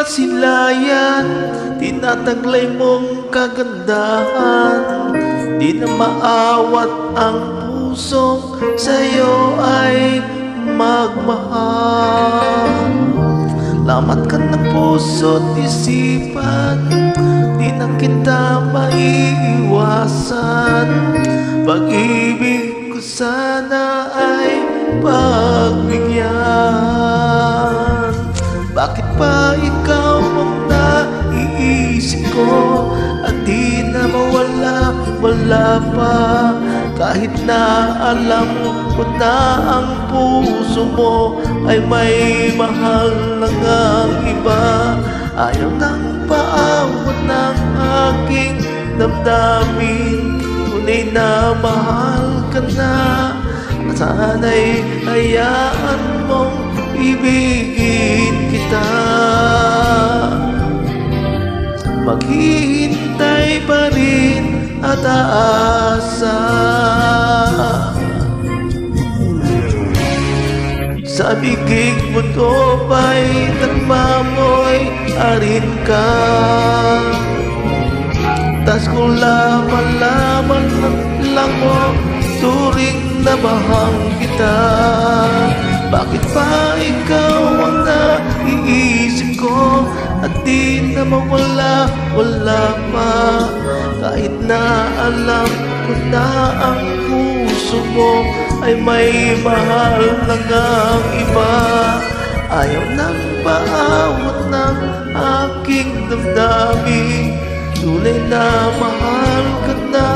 masilayan, tinataglay mong kagandahan. Di na maawat ang pusong sa'yo ay magmahal. Lamat ka ng puso't isipan, di na kita maiiwasan. Pag-ibig ko sana ay pagbigyan. Bakit pa ikaw ang naiisip ko, at di na mawala pa? Kahit na alam ko na ang puso mo ay may mahal lang ang iba. Ayaw nang paawat ng aking damdamin, tunay na mahal ka na. Sana'y hayaan mong ibigin kita. Maghihintay pa rin at aasa. Sa bigig mo to ba'y nagmamoy arin ka? Tas kung laman lang mo, turing na bahang kita. Bakit pa ikaw ang naiisip ko, at di na mawala pa? Kahit na alam ko na ang puso mo ay may mahal lang ang iba. Ayaw nang paawat ng aking damdamin, tunay na mahal ka na.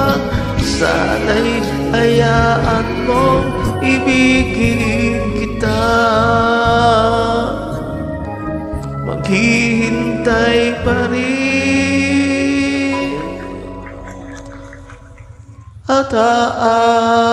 Sana'y hayaan mong ibigin kita. Maghihintay pa rin at aasa.